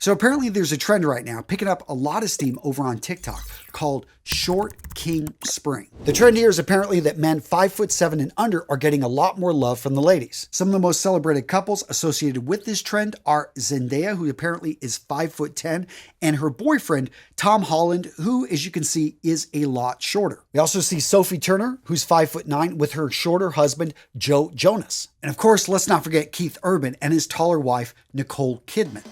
So apparently there's a trend right now picking up a lot of steam over on TikTok called Short King Spring. The trend here is apparently that men 5'7" and under are getting a lot more love from the ladies. Some of the most celebrated couples associated with this trend are Zendaya, who apparently is 5'10", and her boyfriend, Tom Holland, who, as you can see, is a lot shorter. We also see Sophie Turner, who's 5'9", with her shorter husband, Joe Jonas. And of course, let's not forget Keith Urban and his taller wife, Nicole Kidman.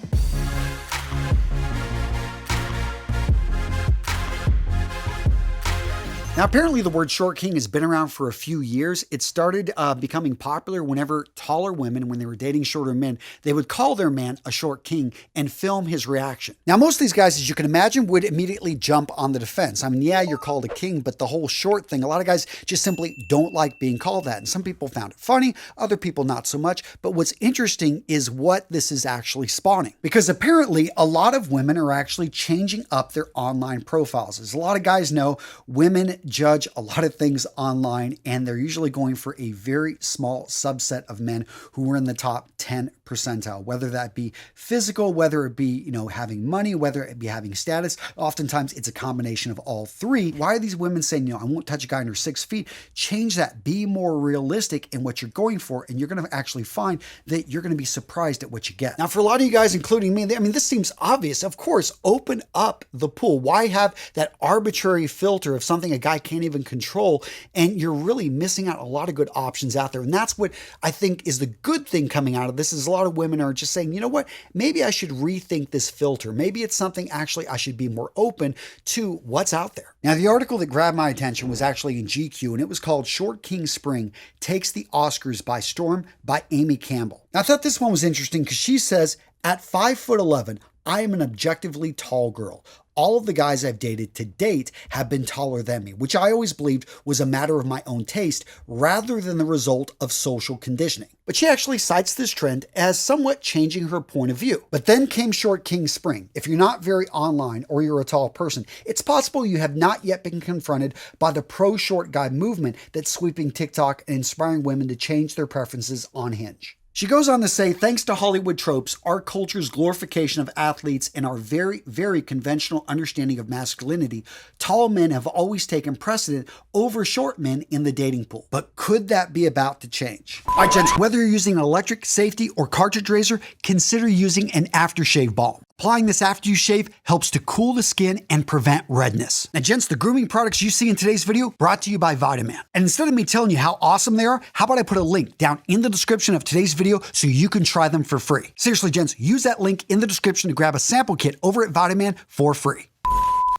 Now, apparently the word short king has been around for a few years. It started becoming popular whenever taller women, when they were dating shorter men, they would call their man a short king and film his reaction. Now, most of these guys, as you can imagine, would immediately jump on the defense. I mean, yeah, you're called a king, but the whole short thing, a lot of guys just simply don't like being called that. And some people found it funny, other people not so much. But what's interesting is what this is actually spawning. Because apparently a lot of women are actually changing up their online profiles. As a lot of guys know, women judge a lot of things online, and they're usually going for a very small subset of men who are in the top 10 percentile, whether that be physical, whether it be, having money, whether it be having status. Oftentimes it's a combination of all three. Why are these women saying, I won't touch a guy under 6 feet? Change that, be more realistic in what you're going for, and you're going to actually find that you're going to be surprised at what you get. Now, for a lot of you guys, including me, this seems obvious. Of course, open up the pool. Why have that arbitrary filter of something a guy can't even control? And you're really missing out a lot of good options out there. And that's what I think is the good thing coming out of this, is a lot of women are just saying, you know what, maybe I should rethink this filter. Maybe it's something actually I should be more open to what's out there. Now, the article that grabbed my attention was actually in GQ, and it was called Short King Spring Takes the Oscars by Storm by Amy Campbell. Now, I thought this one was interesting because she says, at 5'11", I am an objectively tall girl. All of the guys I've dated to date have been taller than me, which I always believed was a matter of my own taste rather than the result of social conditioning. But she actually cites this trend as somewhat changing her point of view. But then came Short King Spring. If you're not very online or you're a tall person, it's possible you have not yet been confronted by the pro-short guy movement that's sweeping TikTok and inspiring women to change their preferences on Hinge. She goes on to say, thanks to Hollywood tropes, our culture's glorification of athletes, and our very, very conventional understanding of masculinity, tall men have always taken precedent over short men in the dating pool. But could that be about to change? All right, gents, whether you're using an electric, safety, or cartridge razor, consider using an aftershave balm. Applying this after you shave helps to cool the skin and prevent redness. Now, gents, the grooming products you see in today's video brought to you by Vitaman. And instead of me telling you how awesome they are, how about I put a link down in the description of today's video so you can try them for free. Seriously, gents, use that link in the description to grab a sample kit over at Vitaman for free.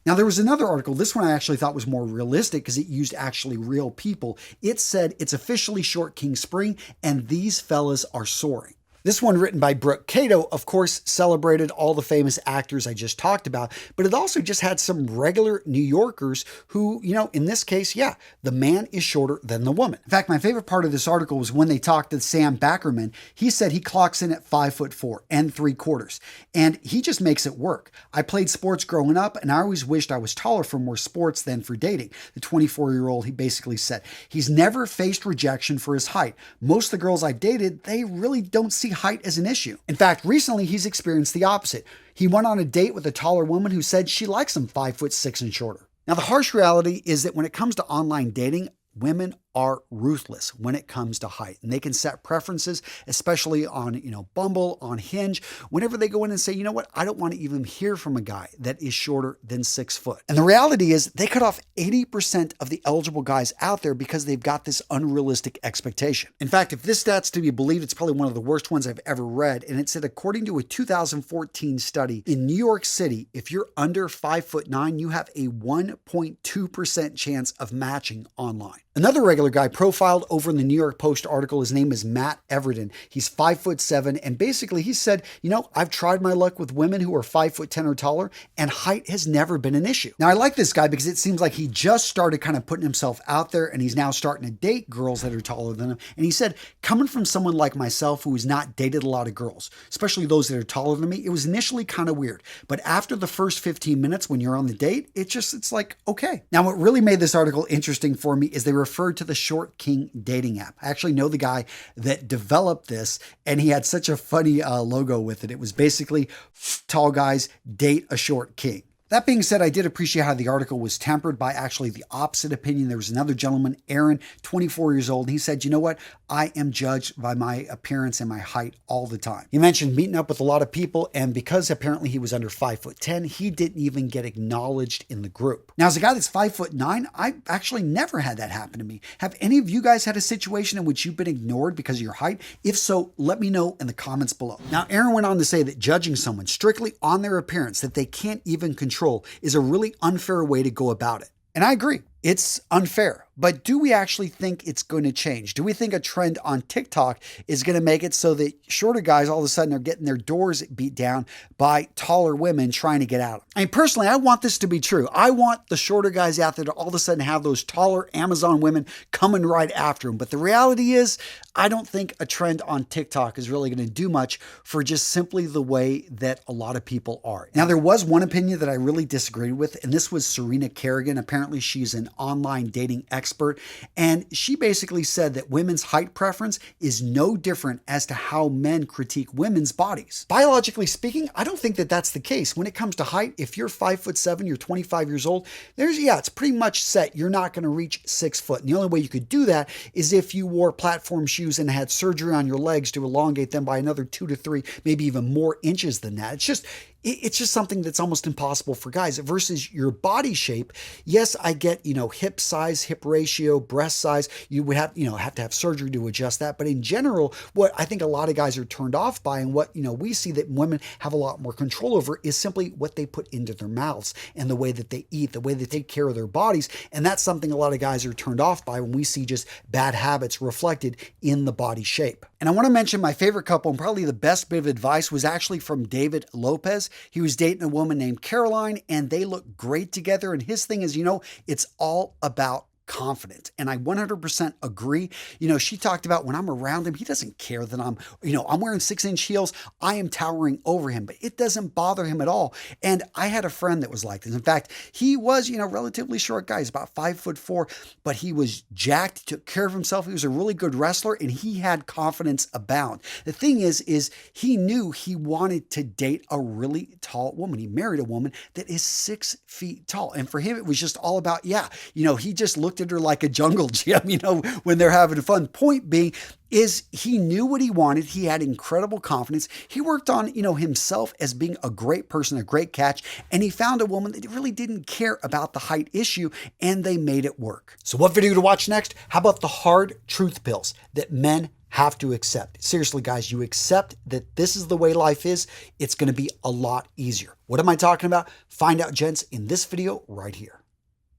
Now, there was another article. This one I actually thought was more realistic because it used actually real people. It said it's officially Short King Spring and these fellas are soaring. This one, written by Brooke Cato, of course, celebrated all the famous actors I just talked about, but it also just had some regular New Yorkers who, in this case, yeah, the man is shorter than the woman. In fact, my favorite part of this article was when they talked to Sam Backerman. He said he clocks in at 5'4", and he just makes it work. I played sports growing up, and I always wished I was taller for more sports than for dating. The 24-year-old, he basically said, he's never faced rejection for his height. Most of the girls I dated, they really don't see height as an issue. In fact, recently he's experienced the opposite. He went on a date with a taller woman who said she likes him 5'6" and shorter. Now, the harsh reality is that when it comes to online dating, women are ruthless when it comes to height, and they can set preferences, especially on, Bumble, on Hinge, whenever they go in and say, you know what, I don't want to even hear from a guy that is shorter than 6 foot. And the reality is they cut off 80% of the eligible guys out there because they've got this unrealistic expectation. In fact, if this stat's to be believed, it's probably one of the worst ones I've ever read. And it said, according to a 2014 study in New York City, if you're under 5'9", you have a 1.2% chance of matching online. Another regular guy profiled over in the New York Post article, his name is Matt Everton. He's 5'7", and basically he said, I've tried my luck with women who are 5'10" or taller, and height has never been an issue. Now, I like this guy because it seems like he just started kind of putting himself out there, and he's now starting to date girls that are taller than him. And he said, coming from someone like myself who has not dated a lot of girls, especially those that are taller than me, it was initially kind of weird. But after the first 15 minutes when you're on the date, it's like, okay. Now, what really made this article interesting for me is they were referred to the Short King dating app. I actually know the guy that developed this, and he had such a funny logo with it. It was basically tall guys date a short king. That being said, I did appreciate how the article was tempered by actually the opposite opinion. There was another gentleman, Aaron, 24 years old, and he said, you know what? I am judged by my appearance and my height all the time. He mentioned meeting up with a lot of people, and because apparently he was under 5'10", he didn't even get acknowledged in the group. Now, as a guy that's 5'9", I actually never had that happen to me. Have any of you guys had a situation in which you've been ignored because of your height? If so, let me know in the comments below. Now, Aaron went on to say that judging someone strictly on their appearance that they can't even control is a really unfair way to go about it. And I agree, it's unfair. But do we actually think it's going to change? Do we think a trend on TikTok is going to make it so that shorter guys all of a sudden are getting their doors beat down by taller women trying to get out? I mean, personally, I want this to be true. I want the shorter guys out there to all of a sudden have those taller Amazon women coming right after them. But the reality is, I don't think a trend on TikTok is really going to do much for just simply the way that a lot of people are. Now, there was one opinion that I really disagreed with, and this was Serena Kerrigan. Apparently, she's an online dating expert. And she basically said that women's height preference is no different as to how men critique women's bodies. Biologically speaking, I don't think that that's the case. When it comes to height, if you're 5'7", you're 25 years old, it's pretty much set. You're not going to reach 6 foot. And the only way you could do that is if you wore platform shoes and had surgery on your legs to elongate them by another 2 to 3, maybe even more inches than that. It's just something that's almost impossible for guys versus your body shape. Yes, I get, hip size, hip ratio, breast size. You would have to have surgery to adjust that. But in general, what I think a lot of guys are turned off by and what, we see that women have a lot more control over is simply what they put into their mouths and the way that they eat, the way they take care of their bodies. And that's something a lot of guys are turned off by when we see just bad habits reflected in the body shape. And I want to mention my favorite couple and probably the best bit of advice was actually from David Lopez. He was dating a woman named Caroline and they look great together. And his thing is, it's all about confident. And I 100% agree. She talked about when I'm around him, he doesn't care that I'm wearing 6-inch heels. I am towering over him, but it doesn't bother him at all. And I had a friend that was like this. In fact, he was, relatively short guy. He's about 5'4", but he was jacked, took care of himself. He was a really good wrestler and he had confidence abound. The thing is he knew he wanted to date a really tall woman. He married a woman that is 6 feet tall. And for him, it was just all about, he just looked at her like a jungle gym, when they're having fun. Point being is he knew what he wanted. He had incredible confidence. He worked on, himself as being a great person, a great catch, and he found a woman that really didn't care about the height issue, and they made it work. So what video to watch next? How about the hard truth pills that men have to accept? Seriously, guys, you accept that this is the way life is, it's going to be a lot easier. What am I talking about? Find out, gents, in this video right here.